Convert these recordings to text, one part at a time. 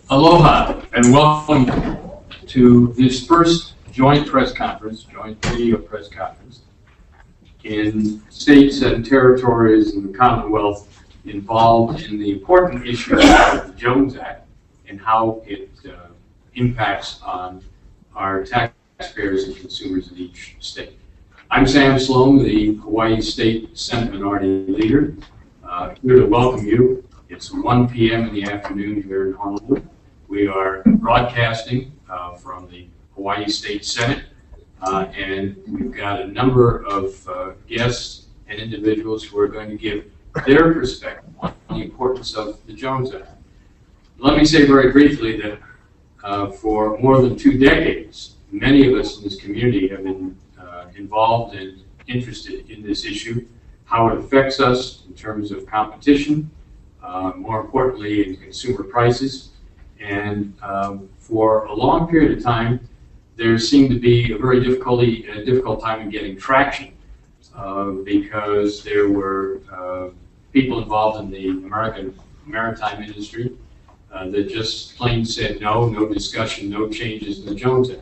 Aloha and welcome to this first joint press conference, joint video press conference in states and territories in the Commonwealth involved in the important issue of the Jones Act and how it impacts on our taxpayers and consumers in each state. I'm Sam Sloan, the Hawaii State Senate Minority Leader, here to welcome you. It's 1 p.m. in the afternoon here in Honolulu. We are broadcasting from the Hawaii State Senate, and we've got a number of guests and individuals who are going to give their perspective on the importance of the Jones Act. Let me say very briefly that for more than 2 decades, many of us in this community have been involved and interested in this issue, how it affects us in terms of competition, more importantly in consumer prices. And for a long period of time, there seemed to be a very difficult time in getting traction because there were people involved in the American maritime industry that just plain said no discussion, no changes in the Jones Act.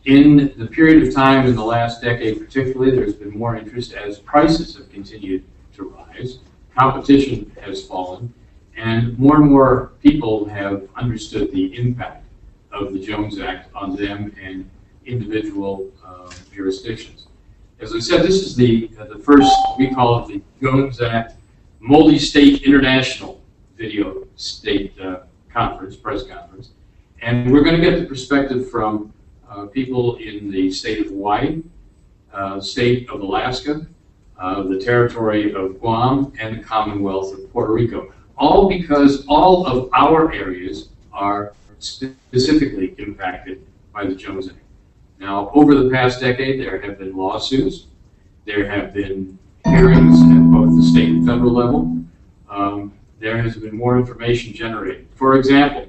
In the period of time in the last decade particularly, there's been more interest as prices have continued to rise, competition has fallen, and more people have understood the impact of the Jones Act on them and individual jurisdictions. As I said, this is the first, we call it the Jones Act Multi-State International Video State Press Conference. And we're going to get the perspective from people in the state of Hawaii, state of Alaska, the territory of Guam, and the Commonwealth of Puerto Rico. All because all of our areas are specifically impacted by the Jones Act. Now, over the past decade, there have been lawsuits. There have been hearings at both the state and federal level. There has been more information generated. For example,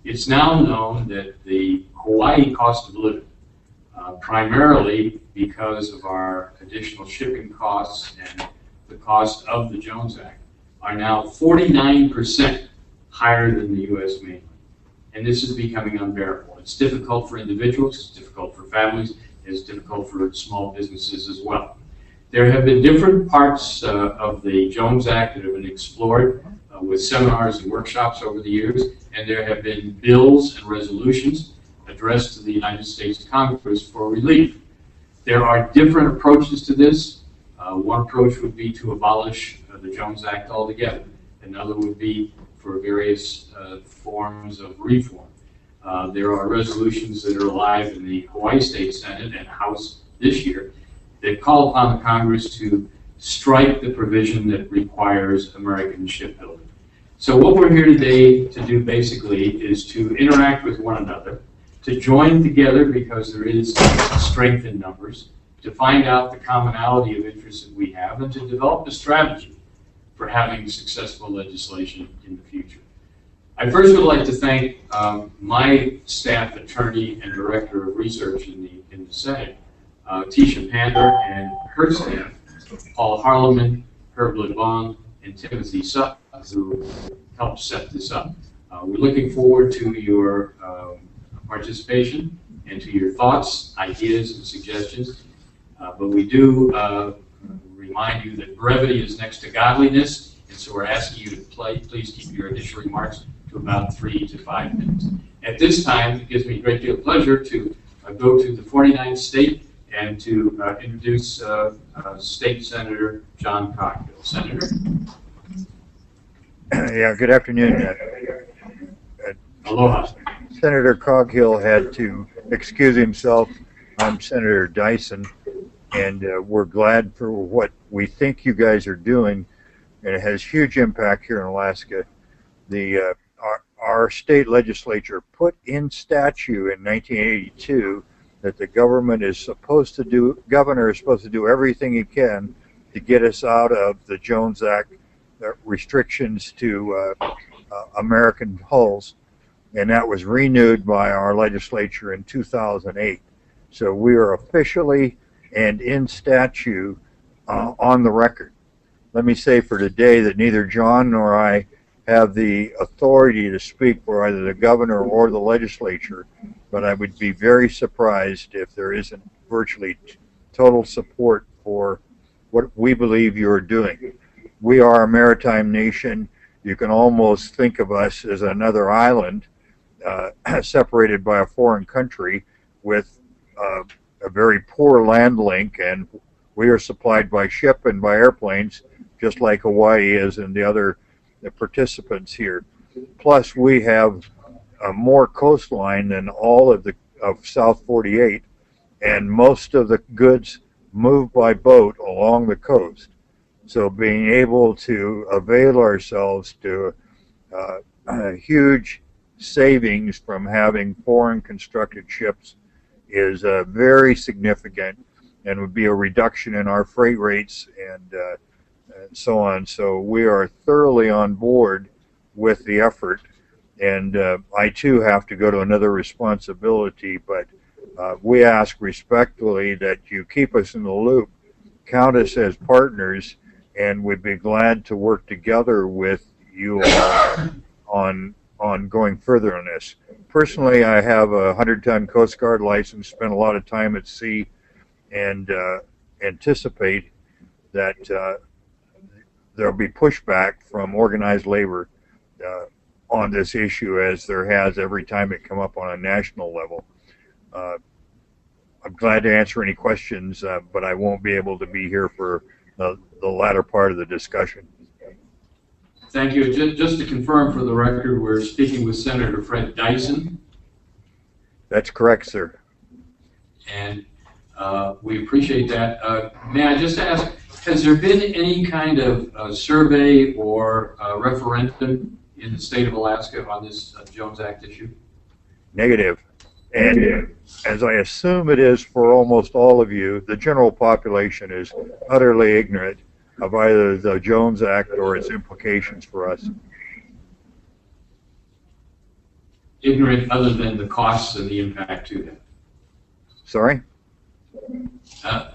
it's now known that the Hawaii cost of living, primarily because of our additional shipping costs and the cost of the Jones Act, are now 49% higher than the U.S. mainland. And this is becoming unbearable. It's difficult for individuals, it's difficult for families, it's difficult for small businesses as well. There have been different parts of the Jones Act that have been explored with seminars and workshops over the years, and there have been bills and resolutions addressed to the United States Congress for relief. There are different approaches to this. One approach would be to abolish the Jones Act altogether. Another would be for various forms of reform. There are resolutions that are alive in the Hawaii State Senate and House this year that call upon the Congress to strike the provision that requires American shipbuilding. So what we're here today to do basically is to interact with one another, to join together because there is strength in numbers, to find out the commonality of interests that we have, and to develop a strategy for having successful legislation in the future. I first would like to thank my staff attorney and director of research in the Senate, Tisha Pander, and her staff, Paul Harleman, Herb LeBon, and Timothy Sutton, who helped set this up. We're looking forward to your participation and to your thoughts, ideas, and suggestions. But we do remind you that brevity is next to godliness, and so we're asking you to please keep your initial remarks to about 3 to 5 minutes. At this time, it gives me a great deal of pleasure to go to the 49th state and to introduce State Senator John Coghill. Senator? Yeah, good afternoon. Aloha. Senator Coghill had to excuse himself. I'm Senator Dyson, and we're glad for what we think you guys are doing, and it has huge impact here in Alaska. Our state legislature put in statute in 1982 that the governor is supposed to do everything he can to get us out of the Jones Act restrictions to American hulls, and that was renewed by our legislature in 2008. So we are officially and in statute on the record. Let me say for today that neither John nor I have the authority to speak for either the governor or the legislature, but I would be very surprised if there isn't virtually total support for what we believe you're doing. We are a maritime nation. You can almost think of us as another island separated by a foreign country with a very poor land link, and we are supplied by ship and by airplanes, just like Hawaii is and the participants here. Plus, we have more coastline than all of South 48, and most of the goods move by boat along the coast. So being able to avail ourselves to huge savings from having foreign constructed ships is very significant, and would be a reduction in our freight rates and so on. So we are thoroughly on board with the effort, and I too have to go to another responsibility, but we ask respectfully that you keep us in the loop, count us as partners, and we'd be glad to work together with you all on going further on this. Personally, I have a 100-ton Coast Guard license, spent a lot of time at sea, and anticipate that there'll be pushback from organized labor on this issue, as there has every time it come up on a national level. I'm glad to answer any questions, but I won't be able to be here for the latter part of the discussion. Thank you. Just to confirm for the record, we're speaking with Senator Fred Dyson. That's correct, sir. And we appreciate that. May I just ask, has there been any kind of survey or referendum in the state of Alaska on this Jones Act issue? Negative. And as I assume it is for almost all of you, the general population is utterly ignorant of either the Jones Act or its implications for us. Ignorant other than the costs and the impact to them. Sorry?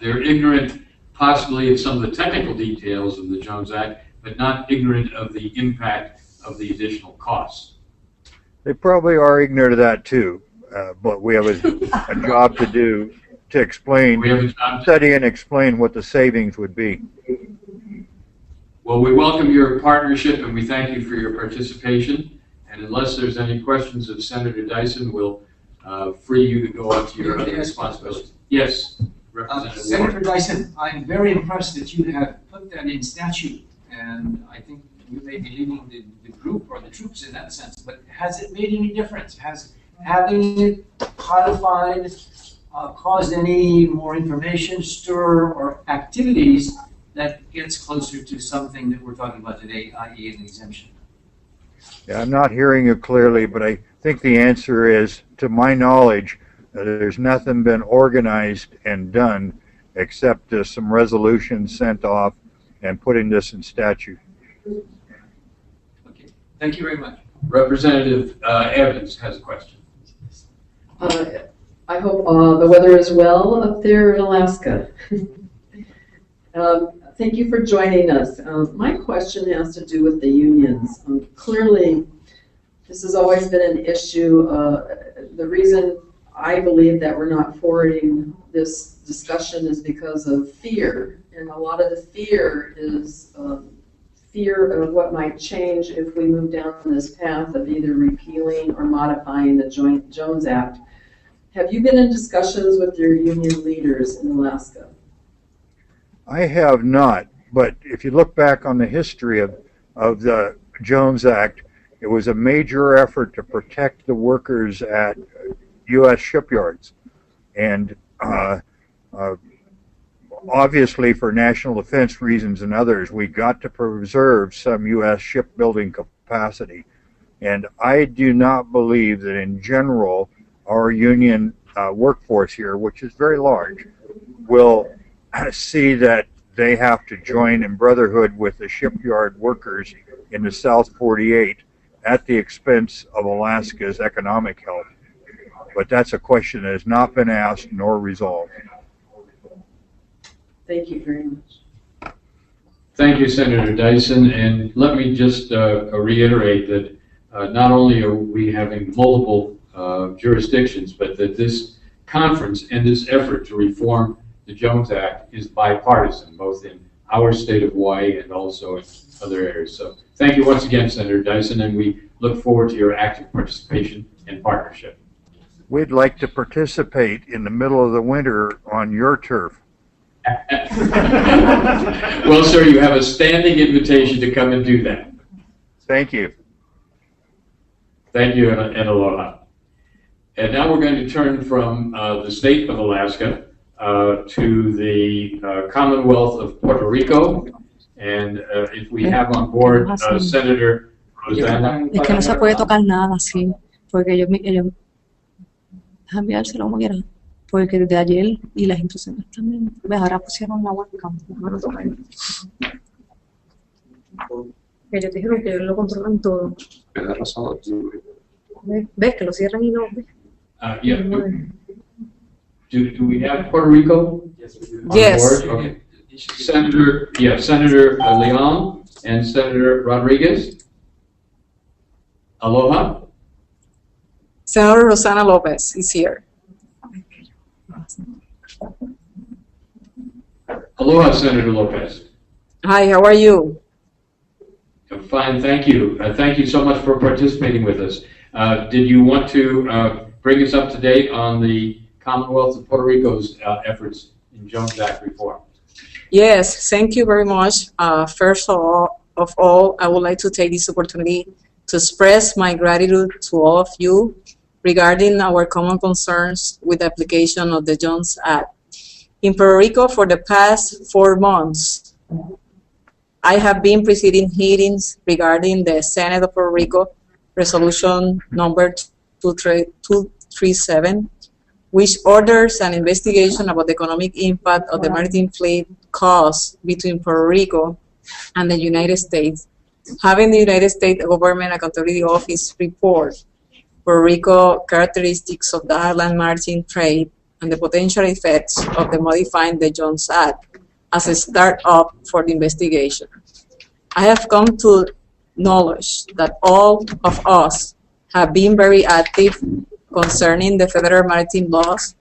They're ignorant possibly of some of the technical details of the Jones Act, but not ignorant of the impact of the additional costs. They probably are ignorant of that too, but we have a job to do to explain, study and explain what the savings would be. Well, we welcome your partnership and we thank you for your participation. And unless there's any questions of Senator Dyson, we'll free you to go on to your other responsibilities. Yes, Representative Senator Dyson, I'm very impressed that you have put that in statute, and I think you may be leading the group or the troops in that sense, but has it made any difference? Has having it codified caused any more information, stir, or activities that gets closer to something that we're talking about today, i.e. an exemption? Yeah, I'm not hearing you clearly, but I think the answer is, to my knowledge, there's nothing been organized and done except some resolutions sent off and putting this in statute. Okay, thank you very much. Representative Evans has a question. I hope the weather is well up there in Alaska. Thank you for joining us. My question has to do with the unions. Clearly, this has always been an issue. The reason I believe that we're not forwarding this discussion is because of fear. And a lot of the fear is fear of what might change if we move down this path of either repealing or modifying the Jones Act. Have you been in discussions with your union leaders in Alaska? I have not, but if you look back on the history of the Jones Act, it was a major effort to protect the workers at U.S. shipyards. And obviously for national defense reasons and others, we got to preserve some U.S. shipbuilding capacity. And I do not believe that in general our union workforce here, which is very large, will see that they have to join in brotherhood with the shipyard workers in the South 48 at the expense of Alaska's economic health. But that's a question that has not been asked nor resolved. Thank you very much. Thank you, Senator Dyson. And let me just reiterate that not only are we having multiple jurisdictions, but that this conference and this effort to reform the Jones Act is bipartisan, both in our state of Hawaii and also in other areas. So thank you once again, Senator Dyson, and we look forward to your active participation and partnership. We'd like to participate in the middle of the winter on your turf. Well, sir, you have a standing invitation to come and do that. Thank you. Thank you, and aloha. And now we're going to turn from the state of Alaska to the Commonwealth of Puerto Rico. And if we have on board Senator Rosanna. Es que no se puede tocar nada así, porque ellos déjame enviárselo como quieran, porque desde ayer y las instrucciones también, ves, ahora pusieron la webcam, no tocan. Ellos dijeron que ellos lo controlan todo. ¿Ves? Que lo cierran y no, ¿ves? Yeah. Do we have Puerto Rico? Yes, we do. On Yes. board? Okay. Senator Leon and Senator Rodriguez. Aloha. Senator Rosanna Lopez is here. Aloha, Senator Lopez. Hi, how are you? Fine, thank you. Thank you so much for participating with us. Did you want to bring us up to date on the Commonwealth of Puerto Rico's efforts in Jones Act reform? Yes, thank you very much. First of all, I would like to take this opportunity to express my gratitude to all of you regarding our common concerns with the application of the Jones Act. In Puerto Rico, for the past 4 months, I have been presiding hearings regarding the Senate of Puerto Rico Resolution number 237, which orders an investigation about the economic impact of the maritime fleet costs between Puerto Rico and the United States, having the United States Government Accountability Office report Puerto Rico characteristics of the island maritime trade and the potential effects of the modifying the Jones Act as a start-up for the investigation. I have come to knowledge that all of us have been very active concerning the federal maritime laws.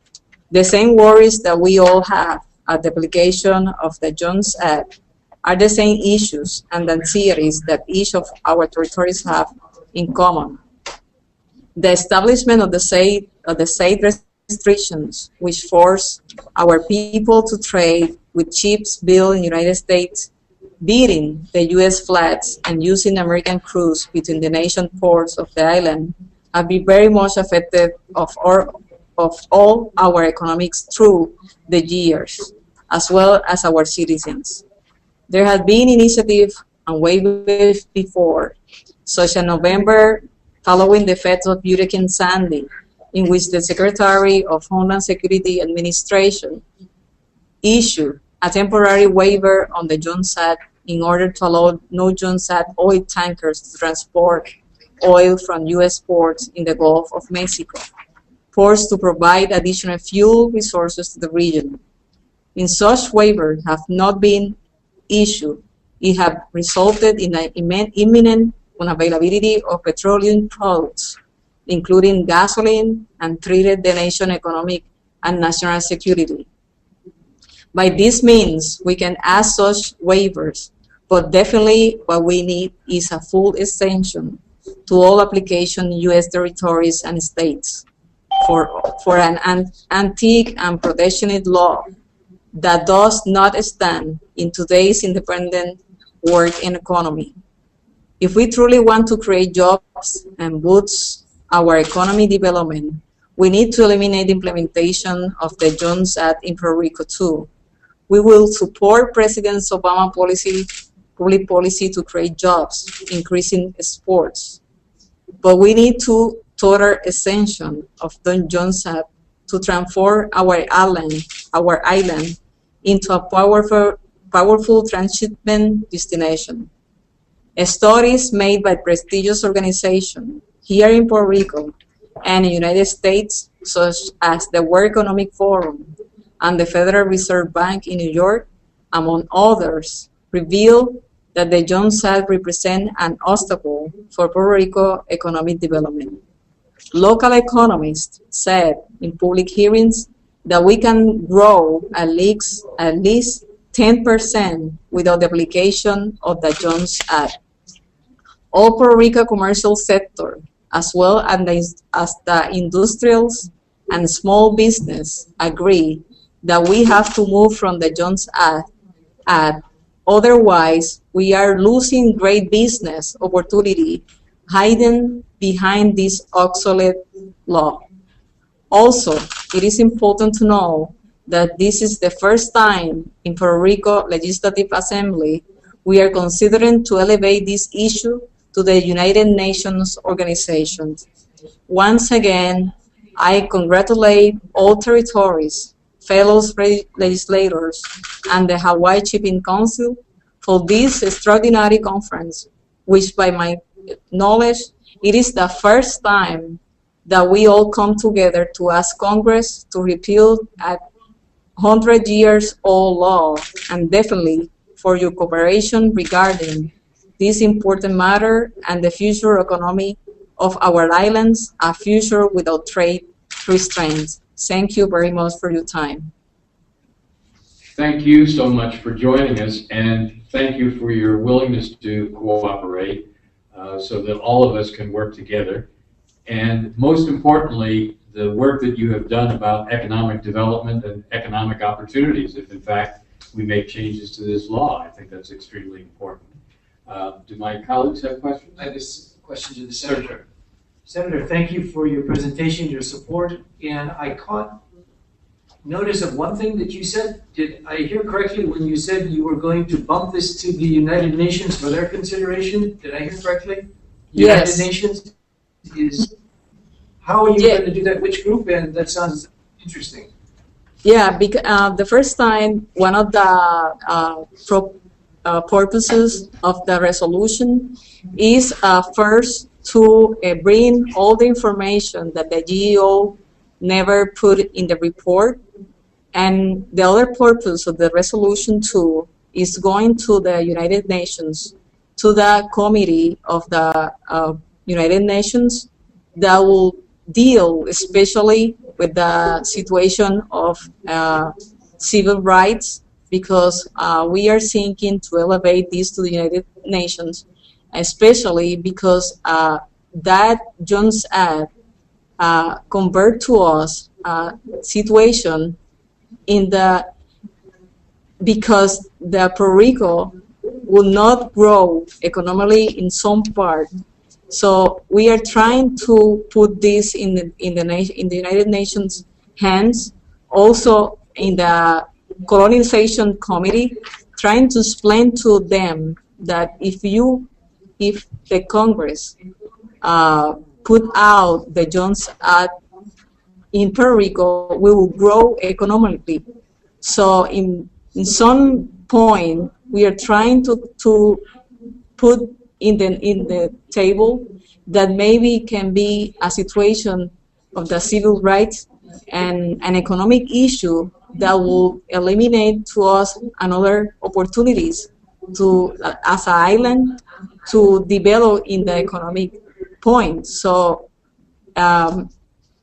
The same worries that we all have at the application of the Jones Act are the same issues and theories that each of our territories have in common. The establishment of the state restrictions, which force our people to trade with ships built in the United States, beating the U.S. flags and using American crews between the nation ports of the island, have been very much affected of all our economics through the years, as well as our citizens. There have been initiatives and waivers before, such as November following the effects of Hurricane Sandy, in which the Secretary of Homeland Security Administration issued a temporary waiver on the Jones Act in order to allow no Jones Act oil tankers to transport oil from U.S. ports in the Gulf of Mexico, forced to provide additional fuel resources to the region. In such waivers have not been issued, it has resulted in an imminent unavailability of petroleum products, including gasoline, and threatened the nation's economic and national security. By this means, we can ask such waivers, but definitely what we need is a full extension to all application in U.S. territories and states for an antique and protectionist law that does not stand in today's independent work and economy. If we truly want to create jobs and boost our economy development, we need to eliminate the implementation of the Jones Act in Puerto Rico too. We will support President Obama's public policy to create jobs, increasing exports. But we need to total extension of the Jones Act to transform our island into a powerful transshipment destination. Studies made by prestigious organizations here in Puerto Rico and in the United States, such as the World Economic Forum and the Federal Reserve Bank in New York, among others, revealed that the Jones Act represents an obstacle for Puerto Rico economic development. Local economists said in public hearings that we can grow at least 10% without the application of the Jones Act. All Puerto Rico commercial sector, as well as the industrials and small business, agree that we have to move from the Jones Act. Otherwise, we are losing great business opportunity hidden behind this obsolete law. Also, it is important to know that this is the first time in Puerto Rico Legislative Assembly we are considering to elevate this issue to the United Nations organizations. Once again, I congratulate all territories, fellow legislators, and the Hawaii Shipping Council for this extraordinary conference, which by my knowledge, it is the first time that we all come together to ask Congress to repeal a 100-year-old law, and definitely for your cooperation regarding this important matter and the future economy of our islands, a future without trade restraints. Thank you very much for your time. Thank you so much for joining us, and thank you for your willingness to cooperate so that all of us can work together. And most importantly, the work that you have done about economic development and economic opportunities, if in fact we make changes to this law. I think that's extremely important. Do my colleagues have questions? I have this question to the Senator. Senator, thank you for your presentation, your support, and I caught notice of one thing that you said. Did I hear correctly when you said you were going to bump this to the United Nations for their consideration? Did I hear correctly? Yes. United Nations is, how are you going to do that? Which group? And that sounds interesting. Yeah, because the first time, one of the purposes of the resolution is first to bring all the information that the GEO never put in the report. And the other purpose of the resolution too is going to the United Nations, to the committee of the United Nations that will deal especially with the situation of civil rights, because we are seeking to elevate this to the United Nations, especially because that Jones Act convert to us situation in the, because the Puerto Rico will not grow economically in some part. So we are trying to put this in the United Nations hands, also in the colonization committee, trying to explain to them that if the Congress put out the Jones Act in Puerto Rico, we will grow economically. So in some point, we are trying to put in the table that maybe can be a situation of the civil rights and an economic issue that will eliminate to us another opportunities to, as an island, to develop in the economic point. So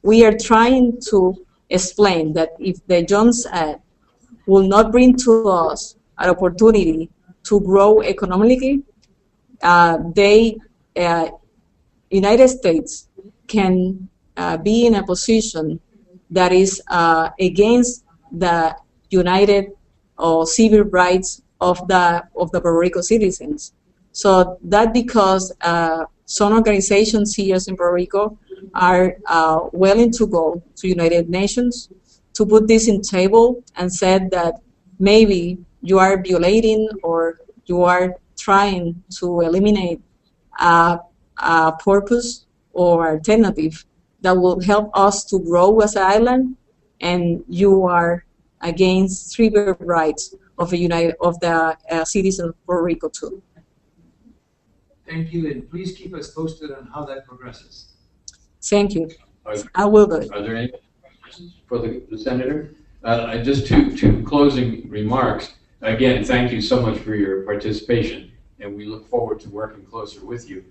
we are trying to explain that if the Jones Act will not bring to us an opportunity to grow economically, United States can be in a position that is against the united or civil rights of the Puerto Rico citizens. So that because some organizations here in Puerto Rico are willing to go to United Nations to put this in table and said that maybe you are violating or you are trying to eliminate a purpose or alternative that will help us to grow as an island, and you are against civil rights of the citizens of Puerto Rico too. Thank you, and please keep us posted on how that progresses. Thank you. I will do it. Are there any questions for the Senator? Just two closing remarks. again, thank you so much for your participation, and we look forward to working closer with you.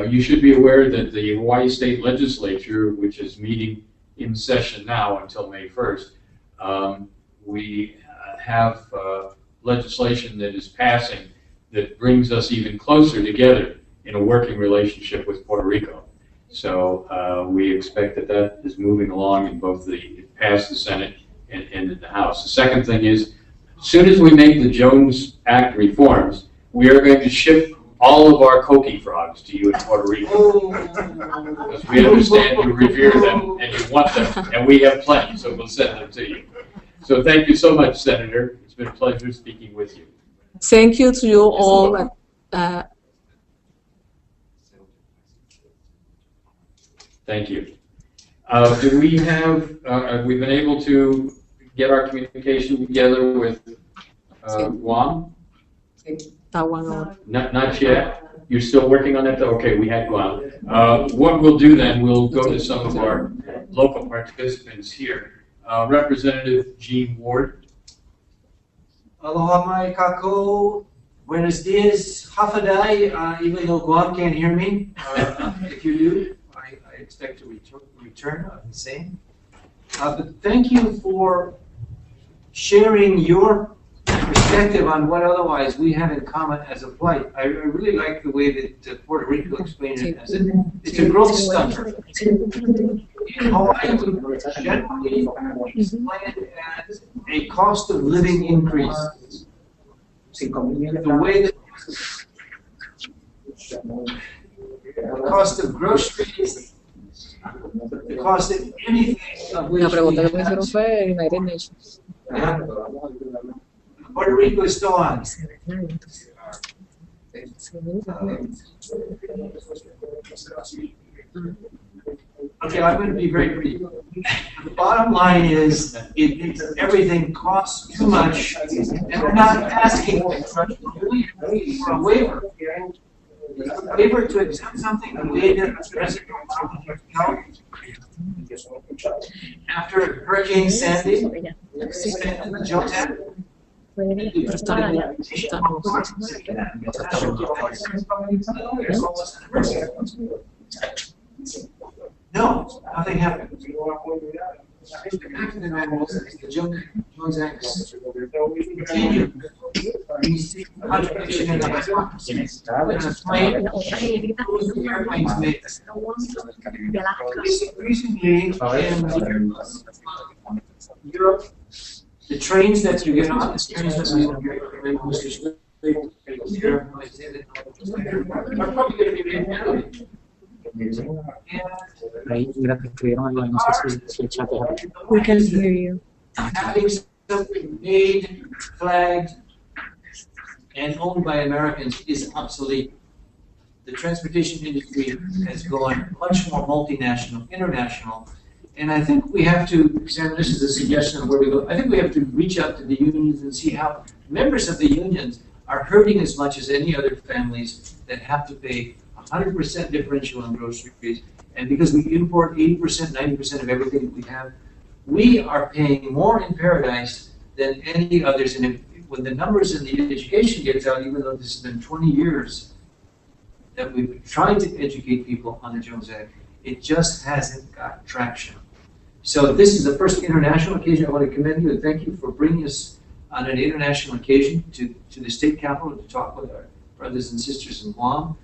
You should be aware that the Hawaii State Legislature, which is meeting in session now until May 1st, we have legislation that is passing that brings us even closer together in a working relationship with Puerto Rico. So we expect that that is moving along in both it passed the Senate and in the House. The second thing is, as soon as we make the Jones Act reforms, we are going to ship all of our coqui frogs to you in Puerto Rico. Because we understand you revere them and you want them, and we have plenty, so we'll send them to you. So thank you so much, Senator. It's been a pleasure speaking with you. Thank you to you all. Thank you. Do we have we been able to get our communication together with Guam? Not yet. You're still working on it? Okay, we had Guam. What we'll do then, we'll go to some of our local participants here. Representative Gene Ward. Aloha mai kako. Buenos dias. Hafadai, even though Guam can't hear me. If you do, I expect to return the same. But thank you for sharing your perspective on what otherwise we have in common as a plight. I really like the way that Puerto Rico explained it as it's a growth stunter. In Hawaii, we generally explain it as a cost of living increase. The way that the cost of groceries, the cost of anything of which La pregunta que me we hicieron have. fue United Nations. Puerto Rico is still on. Okay, I'm going to be very brief. The bottom line is, everything costs too much, and we're not asking for a waiver. A waiver to accept something the way that President Obama after Hurricane Sandy suspended the Jones Act. No, nothing happened. The fact of the matter is the Jones Act continued. We see contradiction in the hypocrisy. Airplanes made. Recently, in Europe, the trains that you get on, the trains that we are probably going to be made now. We can hear you. Having something made, flagged, and owned by Americans is obsolete. The transportation industry has gone much more multinational, international, and I think we have to examine, this is a suggestion of where we go, I think we have to reach out to the unions and see how members of the unions are hurting as much as any other families that have to pay 100% differential on groceries, and because we import 80%, 90% of everything that we have, we are paying more in paradise than any others. And when the numbers in the education gets out, even though this has been 20 years that we've been trying to educate people on the Jones Act, it just hasn't got traction. So this is the first international occasion. I want to commend you and thank you for bringing us on an international occasion to the state capitol to talk with our brothers and sisters in Guam,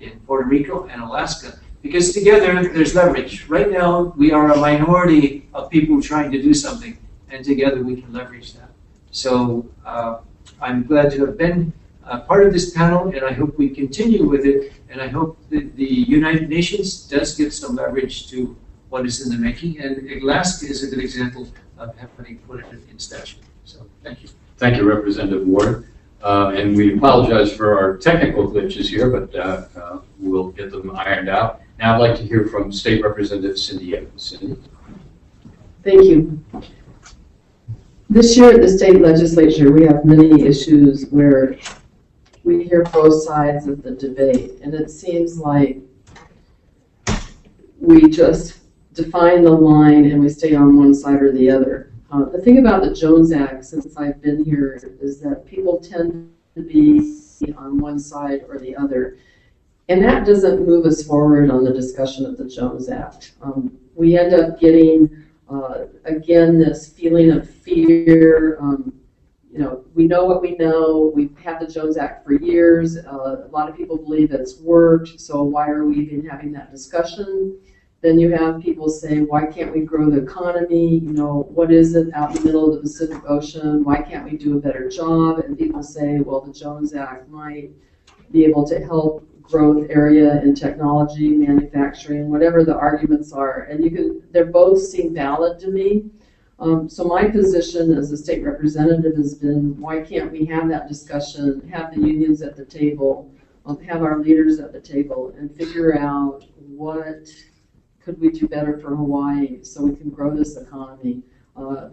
in Puerto Rico and Alaska, because together there's leverage. Right now we are a minority of people trying to do something, and together we can leverage that. So I'm glad to have been part of this panel, and I hope we continue with it, and I hope that the United Nations does get some leverage to what is in the making, and Alaska is a good example of having put it in statute. So thank you. Thank you, Representative Ward. And we apologize for our technical glitches here, but we'll get them ironed out. Now I'd like to hear from State Representative Cindy Evans. Cindy? Thank you. This year at the state legislature, we have many issues where we hear both sides of the debate, and it seems like we just define the line and we stay on one side or the other. The thing about the Jones Act, since I've been here, is that people tend to be on one side or the other. And that doesn't move us forward on the discussion of the Jones Act. We end up getting, again, this feeling of fear. We know what we know. We've had the Jones Act for years. A lot of people believe it's worked, so why are we even having that discussion? Then you have people say, why can't we grow the economy? What is it out in the middle of the Pacific Ocean? Why can't we do a better job? And people say, well, the Jones Act might be able to help growth area in technology, manufacturing, whatever the arguments are. And they both seem valid to me. So my position as a state representative has been, why can't we have that discussion, have the unions at the table, have our leaders at the table, and figure out what could we do better for Hawaii so we can grow this economy.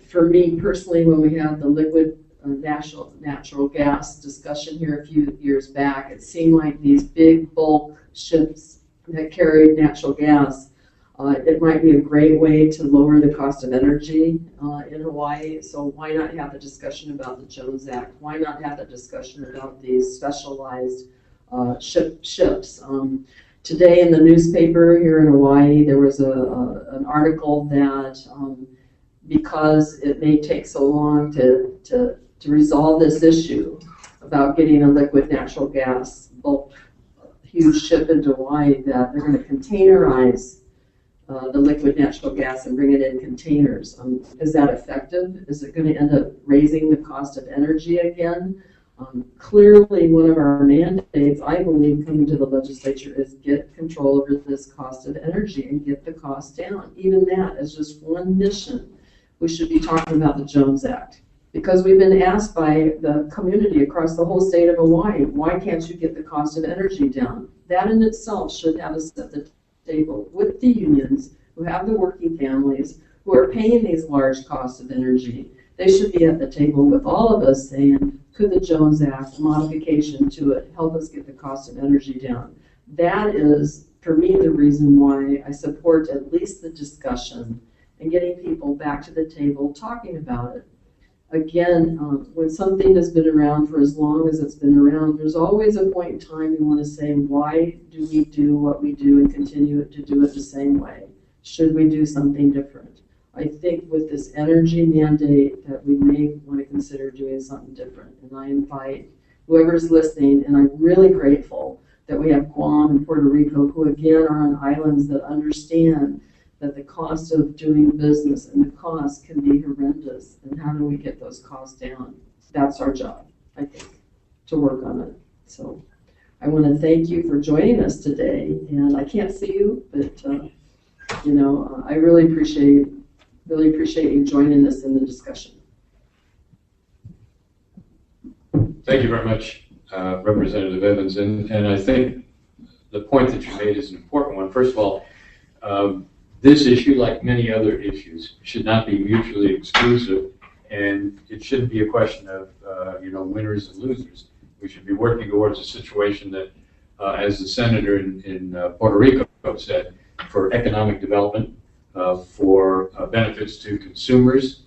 For me personally, when we had the liquid natural gas discussion here a few years back, it seemed like these big bulk ships that carried natural gas, it might be a great way to lower the cost of energy in Hawaii. So why not have the discussion about the Jones Act? Why not have the discussion about these specialized ships? Today in the newspaper here in Hawaii, there was an article that because it may take so long to resolve this issue about getting a liquid natural gas bulk huge ship into Hawaii, that they're going to containerize the liquid natural gas and bring it in containers. Is that effective? Is it going to end up raising the cost of energy again? Clearly, one of our mandates, I believe, coming to the legislature is get control over this cost of energy and get the cost down. Even that is just one mission. We should be talking about the Jones Act, because we've been asked by the community across the whole state of Hawaii, why can't you get the cost of energy down? That in itself should have us at the table with the unions who have the working families who are paying these large costs of energy. They should be at the table with all of us saying, could the Jones Act, modification to it, help us get the cost of energy down? That is, for me, the reason why I support at least the discussion and getting people back to the table talking about it. Again, when something has been around for as long as it's been around, there's always a point in time you want to say, why do we do what we do and continue to do it the same way? Should we do something different? I think with this energy mandate that we may want to consider doing something different. And I invite whoever's listening, and I'm really grateful that we have Guam and Puerto Rico, who again are on islands that understand that the cost of doing business and the cost can be horrendous. And how do we get those costs down? That's our job, I think, to work on it. So I want to thank you for joining us today. And I can't see you, but I really appreciate you joining us in the discussion. Thank you very much, Representative Evans. And I think the point that you made is an important one. First of all, this issue, like many other issues, should not be mutually exclusive, and it shouldn't be a question of winners and losers. We should be working towards a situation that, as the senator in Puerto Rico said, for economic development, for benefits to consumers,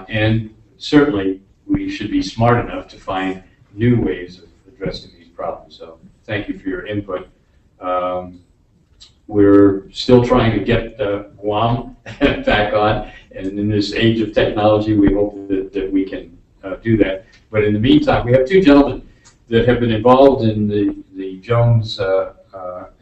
and certainly we should be smart enough to find new ways of addressing these problems. So thank you for your input. We're still trying to get Guam back on, and in this age of technology, we hope that we can do that. But in the meantime, we have two gentlemen that have been involved in the Jones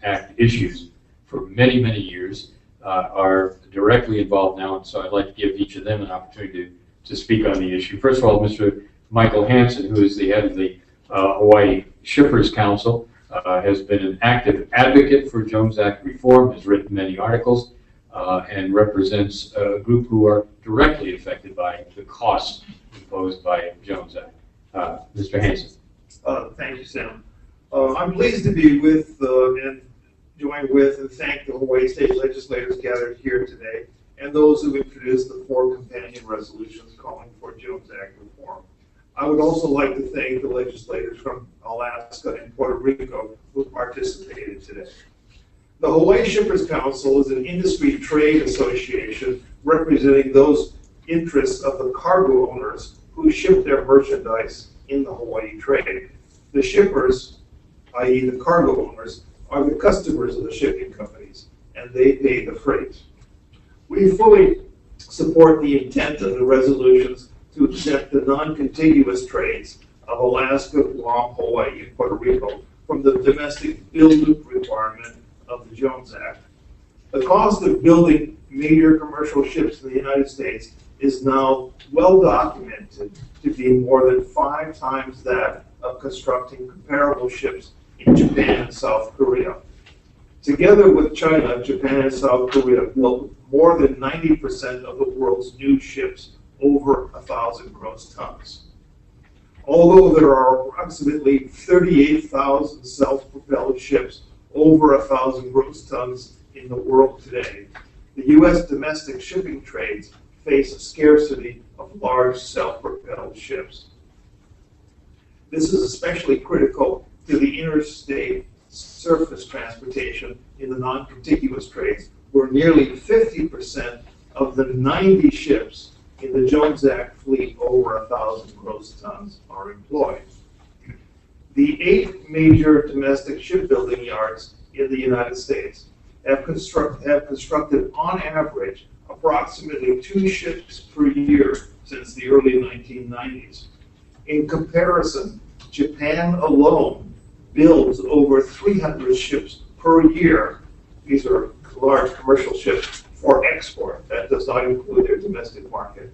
Act issues for many, many years, are directly involved now, and so I'd like to give each of them an opportunity to speak on the issue. First of all, Mr. Michael Hansen, who is the head of the Hawaii Shippers Council, has been an active advocate for Jones Act reform, has written many articles, and represents a group who are directly affected by the costs imposed by Jones Act. Mr. Hansen. Thank you, Sam. I'm pleased to be with and join with and thank the Hawaii State Legislators gathered here today and those who introduced the 4 companion resolutions calling for Jones Act reform. I would also like to thank the legislators from Alaska and Puerto Rico who participated today. The Hawaii Shippers Council is an industry trade association representing those interests of the cargo owners who ship their merchandise in the Hawaii trade. The shippers, i.e. the cargo owners, are the customers of the shipping companies, and they pay the freight. We fully support the intent of the resolutions to exempt the non-contiguous trades of Alaska, Guam, Hawaii, and Puerto Rico from the domestic build loop requirement of the Jones Act. The cost of building major commercial ships in the United States is now well documented to be more than 5 times that of constructing comparable ships in Japan and South Korea. Together with China, Japan and South Korea built more than 90% of the world's new ships over 1,000 gross tons. Although there are approximately 38,000 self-propelled ships over 1,000 gross tons in the world today, the U.S. domestic shipping trades face a scarcity of large self-propelled ships. This is especially critical to the interstate surface transportation in the non-contiguous trades, where nearly 50% of the 90 ships in the Jones Act fleet over 1,000 gross tons are employed. The 8 major domestic shipbuilding yards in the United States have constructed on average approximately 2 ships per year since the early 1990s. In comparison, Japan alone builds over 300 ships per year. These are large commercial ships for export. That does not include their domestic market.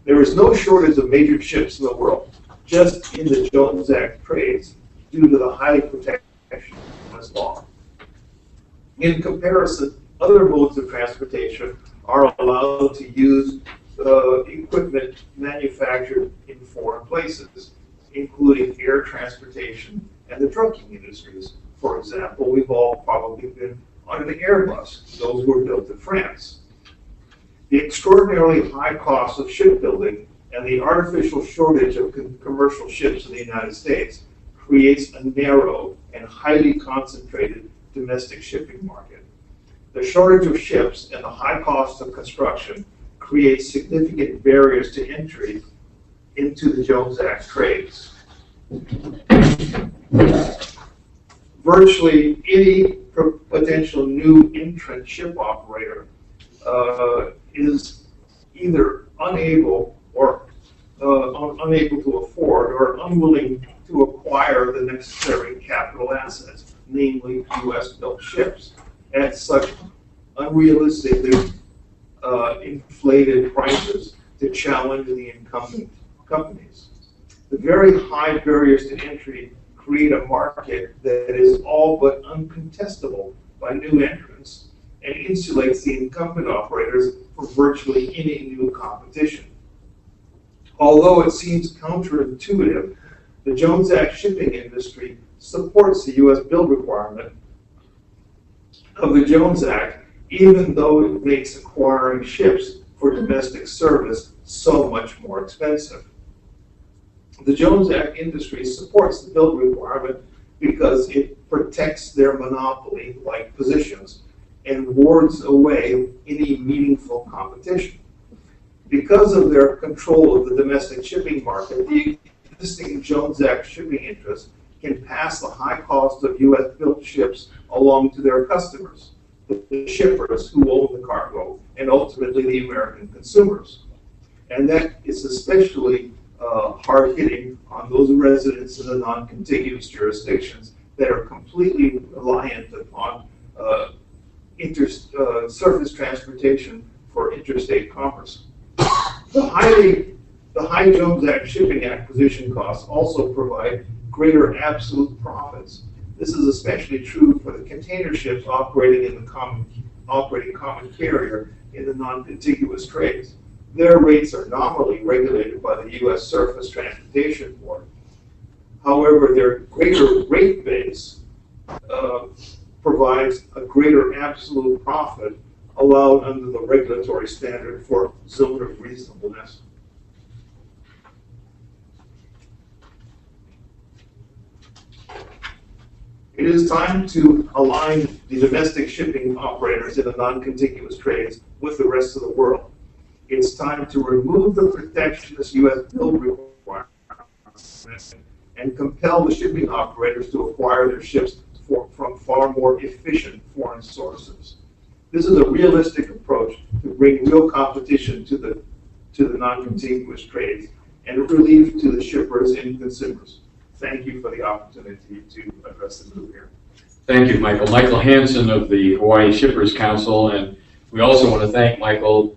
There is no shortage of major ships in the world, just in the Jones Act trades, due to the high protection of this law. In comparison, other modes of transportation are allowed to use equipment manufactured in foreign places, including air transportation and the trucking industries. For example, we've all probably been on an Airbus. Those were built in France. The extraordinarily high cost of shipbuilding and the artificial shortage of commercial ships in the United States creates a narrow and highly concentrated domestic shipping market. The shortage of ships and the high cost of construction creates significant barriers to entry into the Jones Act trades. Virtually any potential new entrant ship operator is either unable to afford or unwilling to acquire the necessary capital assets, namely U.S.-built ships, at such unrealistically inflated prices to challenge the incumbent companies. The very high barriers to entry create a market that is all but uncontestable by new entrants and insulates the incumbent operators from virtually any new competition. Although it seems counterintuitive, the Jones Act shipping industry supports the U.S. build requirement of the Jones Act, even though it makes acquiring ships for domestic service so much more expensive. The Jones Act industry supports the build requirement because it protects their monopoly-like positions and wards away any meaningful competition. Because of their control of the domestic shipping market, the existing Jones Act shipping interests can pass the high cost of U.S.-built ships along to their customers, the shippers who own the cargo, and ultimately the American consumers. And that is especially hard-hitting on those residents in the non-contiguous jurisdictions that are completely reliant upon surface transportation for interstate commerce. The high Jones Act shipping acquisition costs also provide greater absolute profits. This is especially true for the container ships operating in the common carrier in the non-contiguous trades. Their rates are nominally regulated by the U.S. Surface Transportation Board. However, their greater rate base provides a greater absolute profit allowed under the regulatory standard for zone of reasonableness. It is time to align the domestic shipping operators in the non-contiguous trades with the rest of the world. It's time to remove the protectionist U.S. build requirements and compel the shipping operators to acquire their ships from far more efficient foreign sources. This is a realistic approach to bring real competition to the non-contiguous trades and relief to the shippers and consumers. Thank you for the opportunity to address the group here. Thank you, Michael. Michael Hansen of the Hawaii Shippers Council, and we also want to thank Michael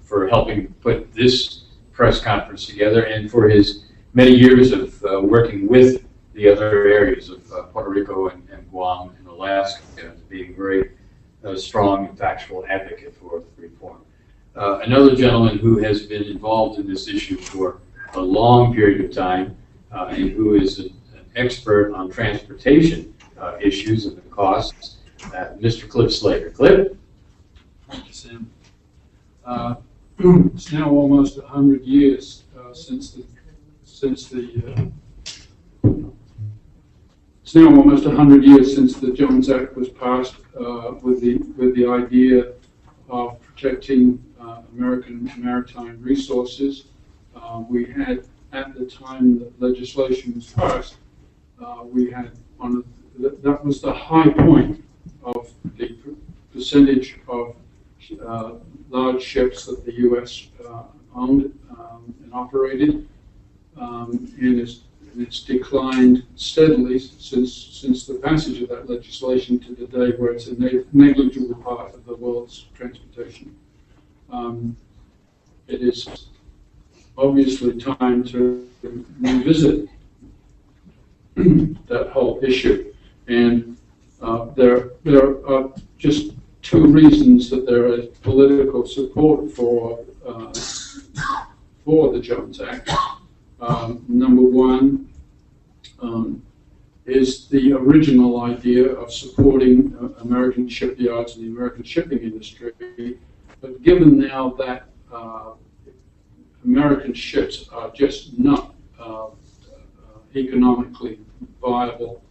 for helping put this press conference together and for his many years of working with the other areas of Puerto Rico and Guam and Alaska, being a very strong and factual advocate for reform. Another gentleman who has been involved in this issue for a long period of time and who is an expert on transportation issues and the costs, Mr. Cliff Slater. Cliff? Thank you, Sam. It's now almost 100 years since the Jones Act was passed with the idea of protecting American maritime resources. We had, at the time that legislation was passed, we had that was the high point of the percentage of large ships that the U.S. owned and operated, and it's declined steadily since the passage of that legislation to today, where it's a negligible part of the world's transportation. It is obviously time to revisit that whole issue, and there are just two reasons that there is political support for the Jones Act. Number one is the original idea of supporting American shipyards and the American shipping industry. But given now that American ships are just not economically viable,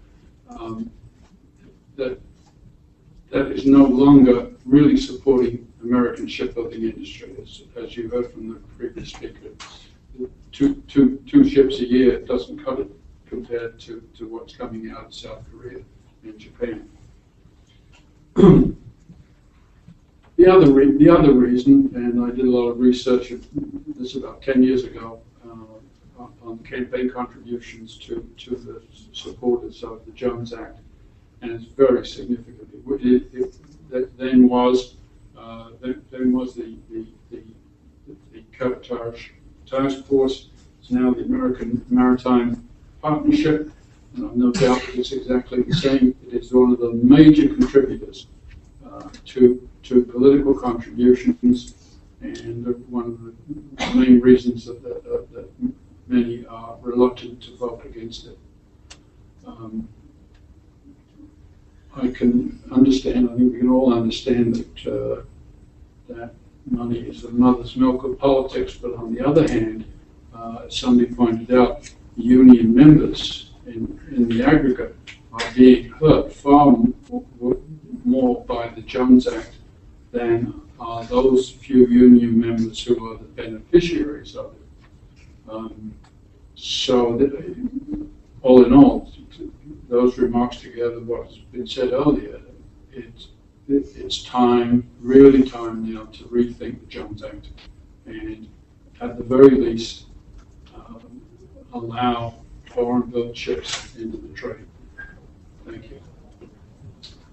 that is no longer really supporting American shipbuilding industry, as you heard from the previous speaker. Two ships a year doesn't cut it compared to what's coming out of South Korea and Japan. The other reason, and I did a lot of research of this about 10 years ago on campaign contributions to the supporters of the Jones Act, and it's very significant. Then was the Cabotage Task Force. It's now the American Maritime Partnership, and I've no doubt that it's exactly the same. It is one of the major contributors to political contributions, and one of the main reasons that many are reluctant to vote against it. I can understand, I think we can all understand that that money is the mother's milk of politics, but on the other hand, as somebody pointed out, union members in the aggregate are being hurt far more by the Jones Act than are those few union members who are the beneficiaries of it. All in all, those remarks together, what's been said earlier, it's time, really time now, to rethink the Jones Act, and at the very least, allow foreign-built ships into the trade. Thank you.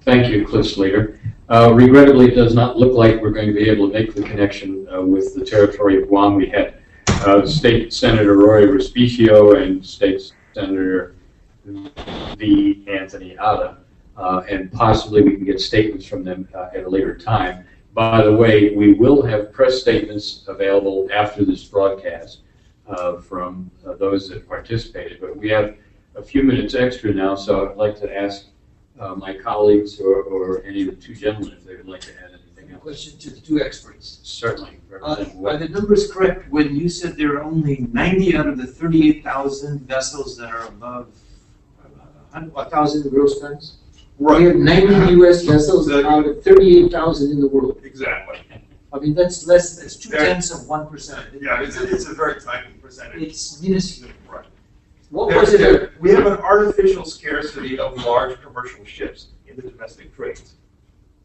Thank you, Cliff Slater. Regrettably, it does not look like we're going to be able to make the connection with the territory of Guam. We had State Senator Roy Respicio and State Senator V. Anthony Ada, and possibly we can get statements from them at a later time. By the way, we will have press statements available after this broadcast from those that participated, but we have a few minutes extra now, so I'd like to ask my colleagues or any of the two gentlemen if they would like to add anything else. Question to the two experts. Certainly. Are the numbers correct when you said there are only 90 out of the 38,000 vessels that are above 1,000 gross tons? Right. We have 90 U.S. vessels out of 38,000 in the world. Exactly. I mean, that's less, it's 0.2%. Yeah, it's a very tiny percentage. It's minuscule. Right. What was it? We have an artificial scarcity of large commercial ships in the domestic trades.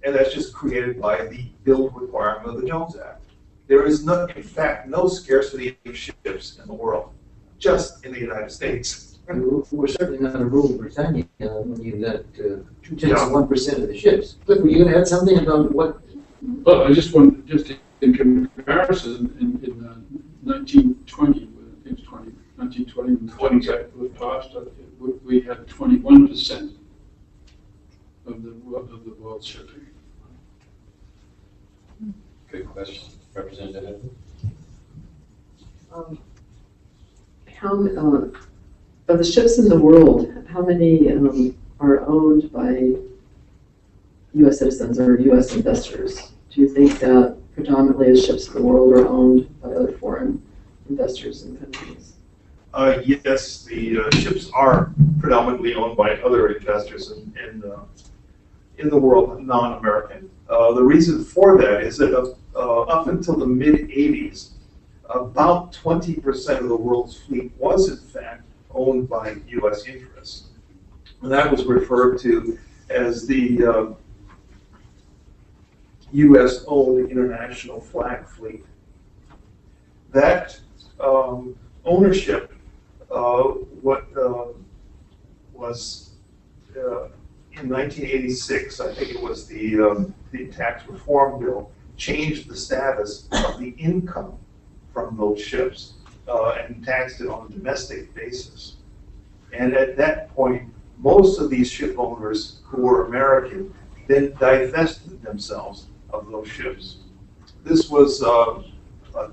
And that's just created by the build requirement of the Jones Act. There is no, in fact, no scarcity of ships in the world, just in the United States. We're certainly not a rule of Britannia when you got 0.2% of the ships. Cliff, were you going to add something about what? Well, I just want, just in comparison, in 1920, I think it's 1920, when the Jones Act was passed, we had 21% of the world's shipping. Good question, Representative. Of the ships in the world, how many are owned by U.S. citizens or U.S. investors? Do you think that predominantly the ships in the world are owned by other foreign investors and countries? Yes, the ships are predominantly owned by other investors in the world, non-American. The reason for that is that up until the mid-'80s, about 20% of the world's fleet was in fact owned by U.S. interests. And that was referred to as the U.S.-owned international flag fleet. That ownership was in 1986, I think it was the tax reform bill, changed the status of the income from those ships and taxed it on a domestic basis. And at that point, most of these ship owners who were American then divested themselves of those ships. This was a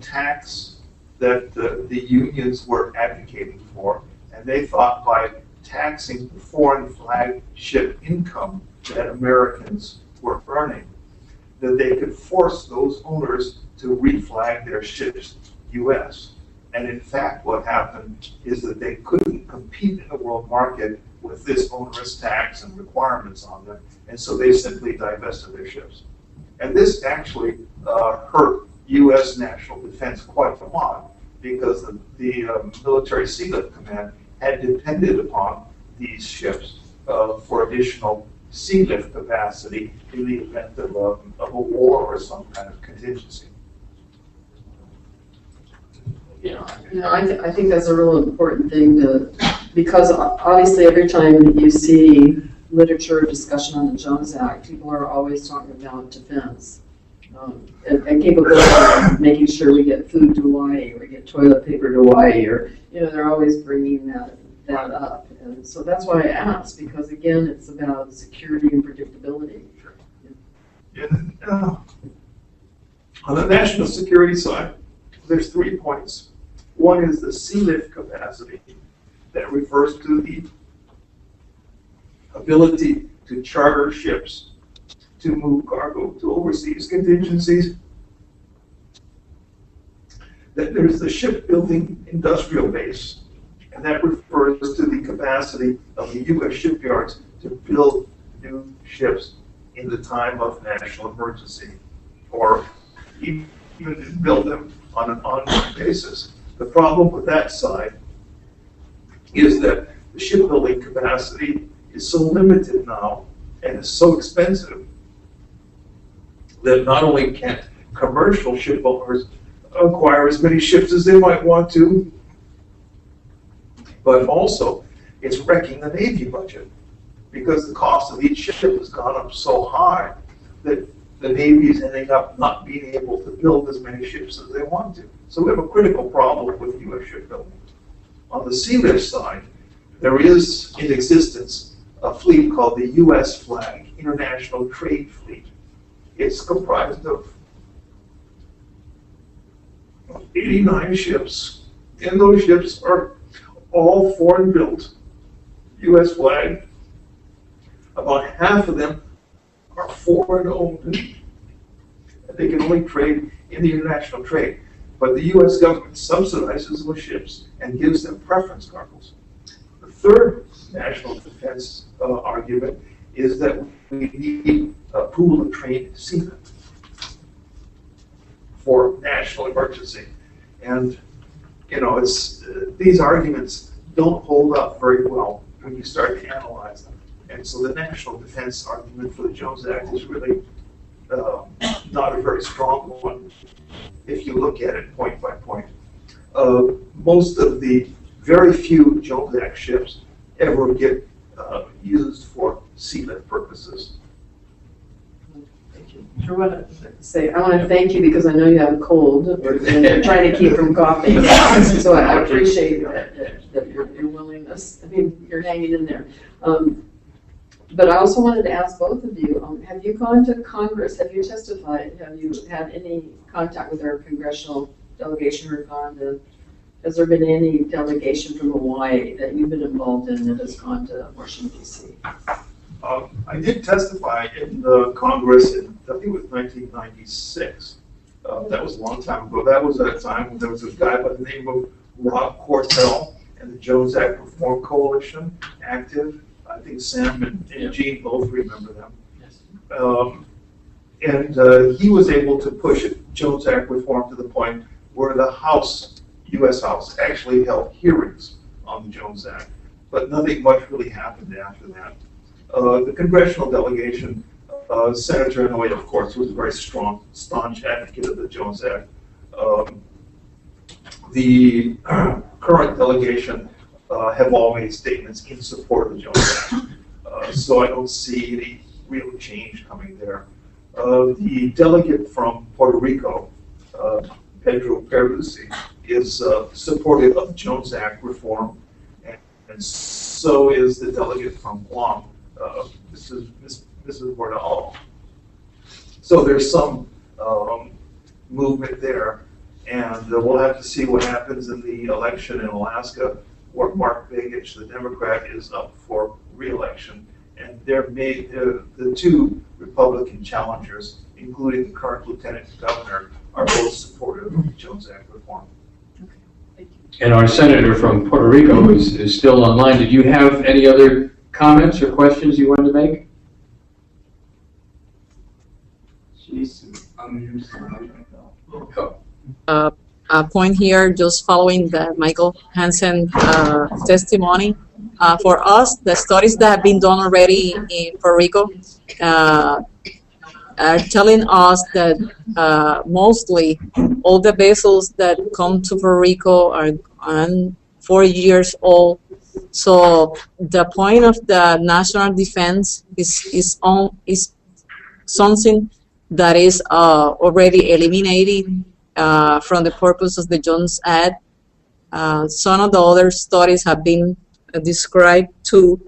tax that the unions were advocating for, and they thought by taxing the foreign flag ship income that Americans were earning, that they could force those owners to reflag their ships U.S. And in fact, what happened is that they couldn't compete in the world market with this onerous tax and requirements on them, and so they simply divested their ships. And this actually hurt U.S. national defense quite a lot, because the military sealift command had depended upon these ships for additional sealift capacity in the event of a war or some kind of contingency. I think that's a real important thing because obviously every time you see literature discussion on the Jones Act, people are always talking about defense and capability, making sure we get food to Hawaii, or we get toilet paper to Hawaii, or they're always bringing that up, and so that's why I asked, because again, it's about security and predictability. On the national security side, there's 3 points. One is the sealift capacity that refers to the ability to charter ships to move cargo to overseas contingencies. Then there's the shipbuilding industrial base, and that refers to the capacity of the U.S. shipyards to build new ships in the time of national emergency, or even build them on an ongoing basis. The problem with that side is that the shipbuilding capacity is so limited now and is so expensive that not only can't commercial ship owners acquire as many ships as they might want to, but also it's wrecking the Navy budget, because the cost of each ship has gone up so high that the Navy is ending up not being able to build as many ships as they want to. So we have a critical problem with U.S. shipbuilding. On the sealift side, there is in existence a fleet called the U.S. Flag International Trade Fleet. It's comprised of 89 ships, and those ships are all foreign built, U.S. flag. About half of them are foreign owned. They can only trade in the international trade. But the U.S. government subsidizes those ships and gives them preference cargoes. The third national defense argument is that we need a pool of trained seamen. for national emergency. And, you know, it's, these arguments don't hold up very well when you start to analyze them. And so the national defense argument for the Jones Act is really not a very strong one if you look at it point by point. Most of the very few Jones Act ships ever get used for sealift purposes. I want to thank you because I know you have a cold and you're trying to keep from coughing. So I appreciate that your willingness. I mean, you're hanging in there. But I also wanted to ask both of you, have you gone to Congress? Have you testified? Have you had any contact with our congressional delegation or gone to, has there been any delegation from Hawaii that you've been involved in that has gone to Washington, D.C.? I did testify in the Congress in, I think it was 1996. That was a long time ago. That was at a time when there was a guy by the name of Rob Cortell and the Jones Act Reform Coalition, active. I think Sam and Gene both remember them. And he was able to push Jones Act reform to the point where the House, U.S. House, actually held hearings on the Jones Act. But nothing much really happened after that. The congressional delegation, Senator Inouye, of course, was a very strong, staunch advocate of the Jones Act. The current delegation have all made statements in support of the Jones Act. So I don't see any real change coming there. The delegate from Puerto Rico, Pedro Peruzzi, is supportive of the Jones Act reform, and so is the delegate from Guam, Mrs. Bordalo. So there's some movement there, and we'll have to see what happens in the election in Alaska, where Mark Begich, the Democrat, is up for re-election, and the two Republican challengers, including the current lieutenant governor, are both supportive of the Jones Act reform. And our senator from Puerto Rico is still online. Did you have any other comments or questions you wanted to make? A point here, just following the Michael Hansen testimony. For us, the studies that have been done already in Puerto Rico are telling us that mostly all the vessels that come to Puerto Rico are 4 years old. So the point of the national defense is something that is already eliminated from the purpose of the Jones Act. Some of the other studies have been described too,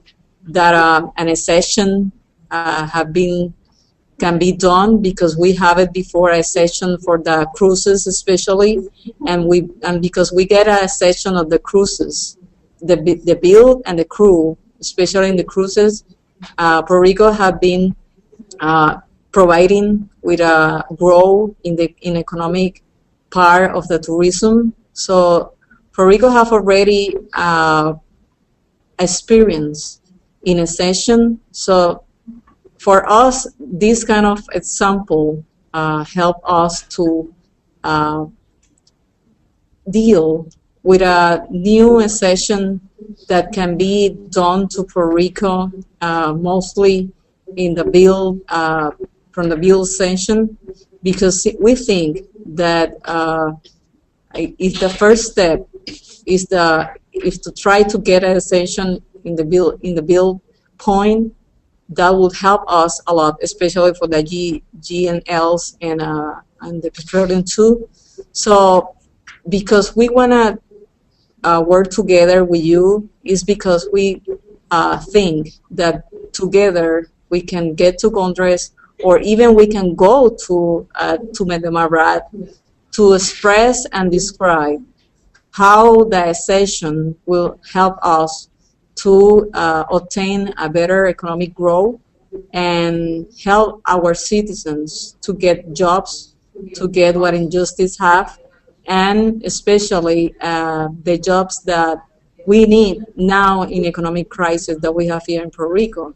that an accession can be done because we have it before a session for the cruises especially, and because we get a session of the cruises, the build and the crew, especially in the cruises, Puerto Rico have been providing with a growth in economic part of the tourism. So Puerto Rico have already experience in a session. So for us, this kind of example help us to deal with a new session that can be done to Puerto Rico, mostly in the bill, from the bill session, because we think that if the first step is to try to get a session in the bill point, that would help us a lot, especially for the GNLs and the petroleum too. So because we want to work together with you, is because we think that together we can get to Congress, or even we can go to Medemarat to express and describe how the session will help us to obtain a better economic growth and help our citizens to get jobs, to get what injustice have, and especially the jobs that we need now in economic crisis that we have here in Puerto Rico.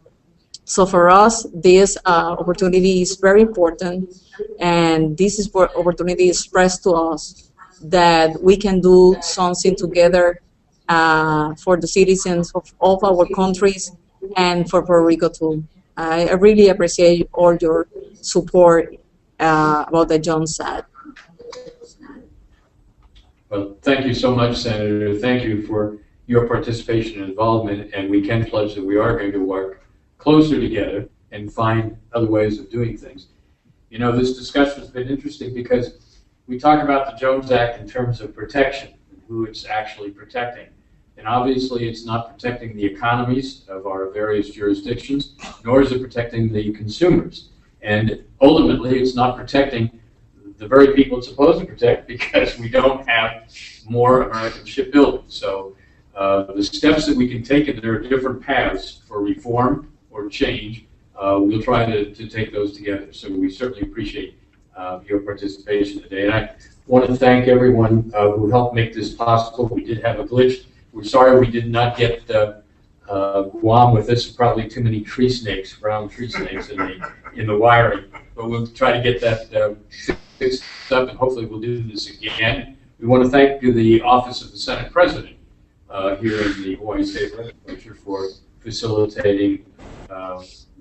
So for us, this opportunity is very important, and this is for opportunity expressed to us that we can do something together for the citizens of our countries and for Puerto Rico too. I really appreciate all your support about the Jones Act. Well, thank you so much, Senator. Thank you for your participation and involvement, and we can pledge that we are going to work closer together and find other ways of doing things. You know, this discussion has been interesting because we talk about the Jones Act in terms of protection and who it's actually protecting. And obviously, it's not protecting the economies of our various jurisdictions, nor is it protecting the consumers. And ultimately, it's not protecting the very people it's supposed to protect because we don't have more American shipbuilding. So the steps that we can take, and there are different paths for reform or change, we'll try to take those together. So we certainly appreciate your participation today. And I want to thank everyone who helped make this possible. We did have a glitch. We're sorry we did not get Guam with us. Probably too many tree snakes, brown tree snakes in the wiring. But we'll try to get that fixed up, and hopefully we'll do this again. We want to thank the Office of the Senate President here in the Hawaii State Legislature for facilitating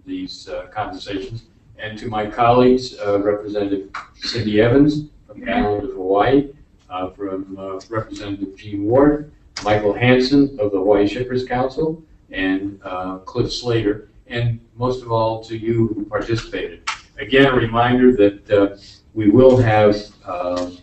these conversations. And to my colleagues, Representative Cindy Evans from the island of Hawaii, from Representative Gene Ward, Michael Hansen of the Hawaii Shippers Council, and Cliff Slater, and most of all to you who participated. Again, a reminder that we will have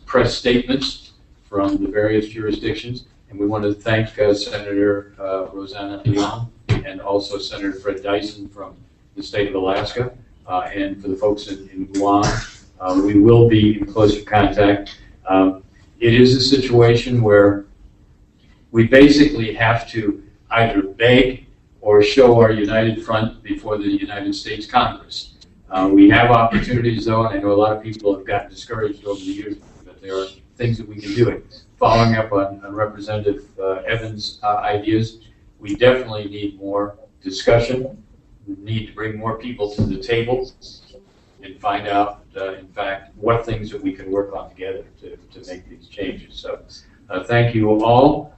press statements from the various jurisdictions, and we want to thank Senator Rosanna Leon and also Senator Fred Dyson from the state of Alaska, and for the folks in Guam. We will be in closer contact. It is a situation where we basically have to either beg or show our united front before the United States Congress. We have opportunities, though, and I know a lot of people have gotten discouraged over the years, but there are things that we can do. Following up on Representative Evans' ideas, we definitely need more discussion. We need to bring more people to the table and find out, in fact, what things that we can work on together to make these changes. So thank you all.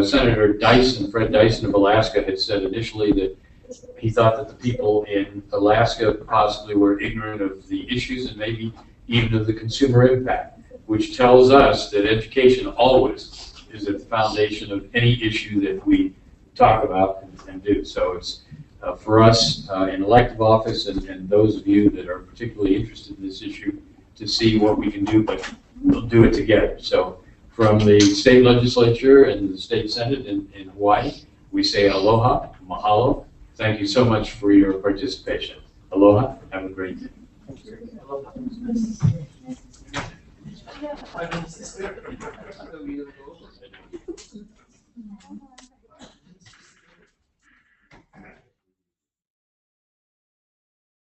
Senator Dyson, Fred Dyson of Alaska, had said initially that he thought that the people in Alaska possibly were ignorant of the issues and maybe even of the consumer impact, which tells us that education always is at the foundation of any issue that we talk about and do. So it's for us in elective office and those of you that are particularly interested in this issue to see what we can do, but we'll do it together. So from the state legislature and the state senate in Hawaii, we say aloha, mahalo. Thank you so much for your participation. Aloha, have a great day. Aloha.